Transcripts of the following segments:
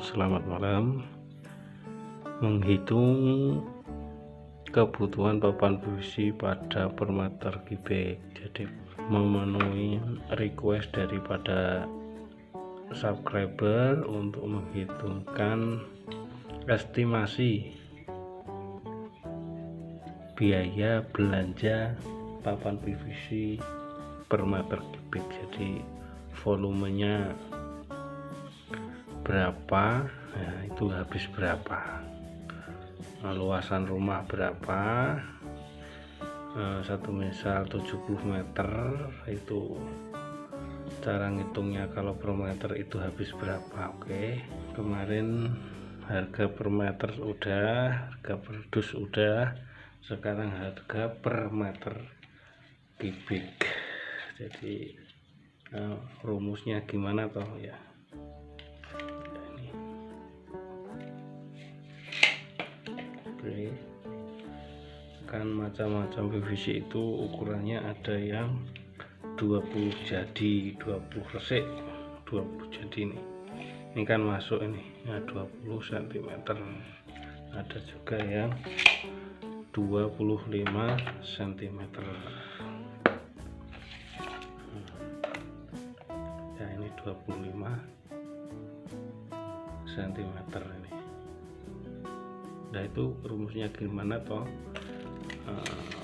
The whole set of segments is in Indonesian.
selamat malam. Menghitung kebutuhan papan PVC pada per meter kubik. Jadi memenuhi request daripada subscriber untuk menghitungkan estimasi biaya belanja papan PVC per meter kubik. Jadi volumenya berapa, nah itu habis berapa, luasan rumah berapa, satu misal 70 meter itu cara ngitungnya kalau per meter itu habis berapa. Oke, kemarin harga per meter udah, harga per dus udah, sekarang harga per meter kubik. Jadi rumusnya gimana toh ya. Kan macam-macam PVC itu ukurannya ada yang 20 jadi, 20 resik, 20 jadi ini kan masuk ini ya 20 cm, ada juga yang 25 cm ya, ini 25 cm ini. Nah itu rumusnya gimana toh,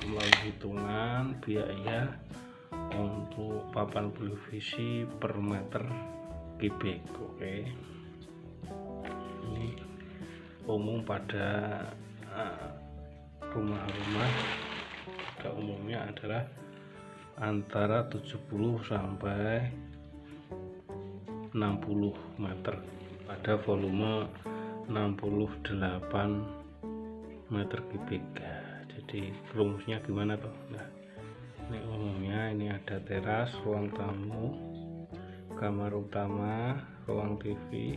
melalui hitungan biaya untuk papan PVC per meter kubik. Oke, ini umum pada rumah-rumah pada umumnya adalah antara 70 sampai 60 meter pada volume 68 meter kubik. Jadi rumusnya gimana toh. Nah ini umumnya ini ada teras, ruang tamu, kamar utama, ruang TV,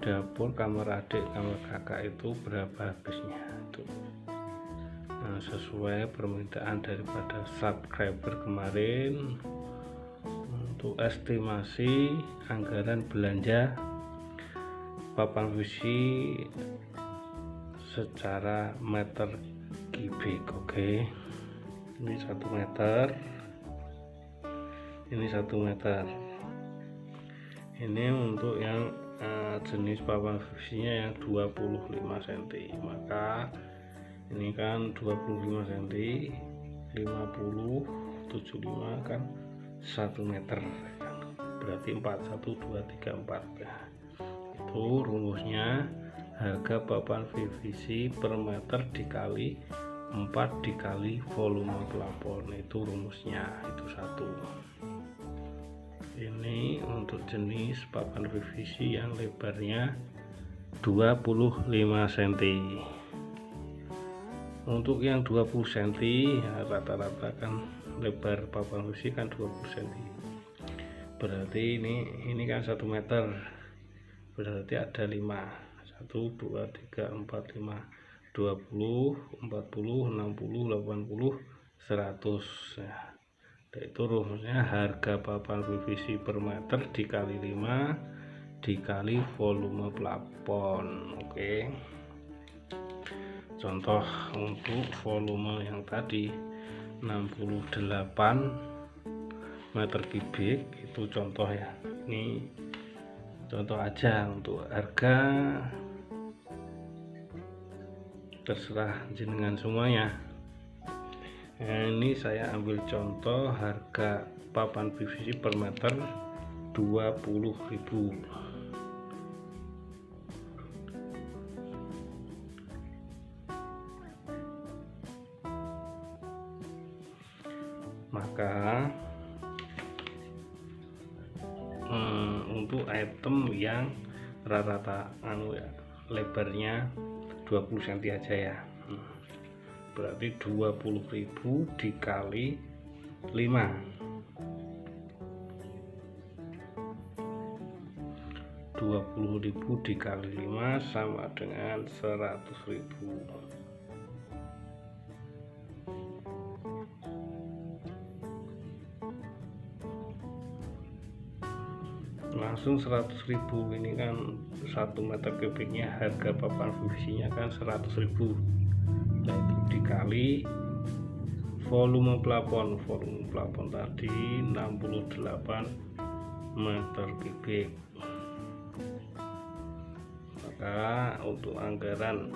dapur, kamar adik, kamar kakak, itu berapa habisnya itu. Nah, sesuai permintaan daripada subscriber kemarin untuk estimasi anggaran belanja papan PVC secara meter kubik. Oke, ini 1 meter, ini 1 meter. Ini untuk yang jenis papan PVC nya yang 25 cm, maka ini kan 25 cm 50 75 kan 1 meter, berarti 4 1 2 3 4. Nah, itu rumusnya harga papan PVC per meter dikali 4 dikali volume plafon, itu rumusnya itu 1. Ini untuk jenis papan PVC yang lebarnya 25 cm. Untuk yang 20 cm ya, rata-rata kan lebar papan PVC kan 20 cm, berarti ini kan 1 meter, berarti ada 5, 1 2 3 4 5 20 40 60 80 100 ya. Itu rumusnya harga papan PVC per meter dikali 5 dikali volume plafon. Oke, contoh untuk volume yang tadi 68 meter kubik itu contoh ya, ini contoh aja. Untuk harga terserah jenengan semuanya. Nah, ini saya ambil contoh harga papan PVC per meter 20.000. Maka untuk item yang rata-rata lebarnya 20 cm aja ya, berarti 20.000 dikali 5, 20.000 dikali 5 sama dengan 100.000. langsung 100.000. Ini kan 1 meter kubiknya harga papan PVC nya kan 100.000, nah itu dikali volume plafon tadi 68 meter kubik, maka untuk anggaran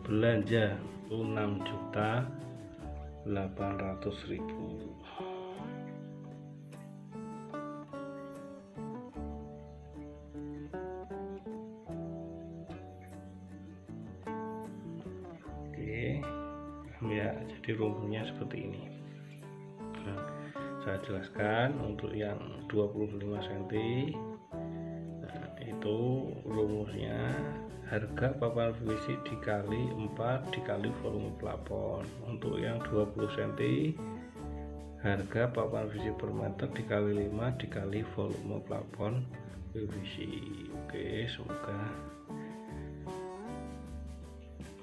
belanja 6.800.000. Ya, jadi rumusnya seperti ini. Nah, saya jelaskan untuk yang 25 cm. Nah, itu rumusnya harga papan PVC dikali 4 dikali volume plafon. Untuk yang 20 cm, harga papan PVC per meter dikali 5 dikali volume plafon PVC. Oke, semoga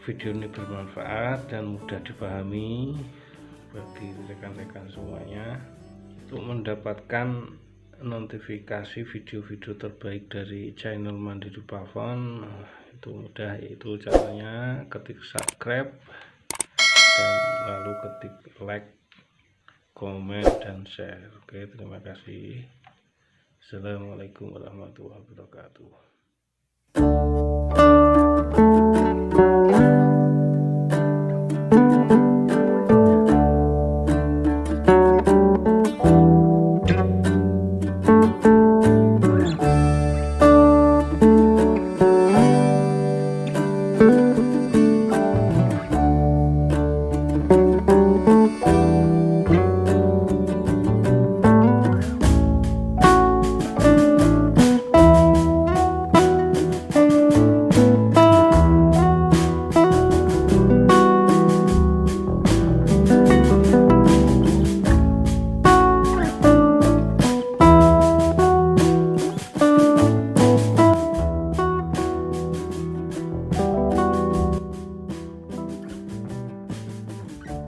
video ini bermanfaat dan mudah dipahami bagi rekan-rekan semuanya. Untuk mendapatkan notifikasi video-video terbaik dari channel Mandiri Plafon, itu mudah, yaitu caranya ketik subscribe dan lalu ketik like, komen, dan share. Oke, terima kasih. Assalamualaikum warahmatullahi wabarakatuh.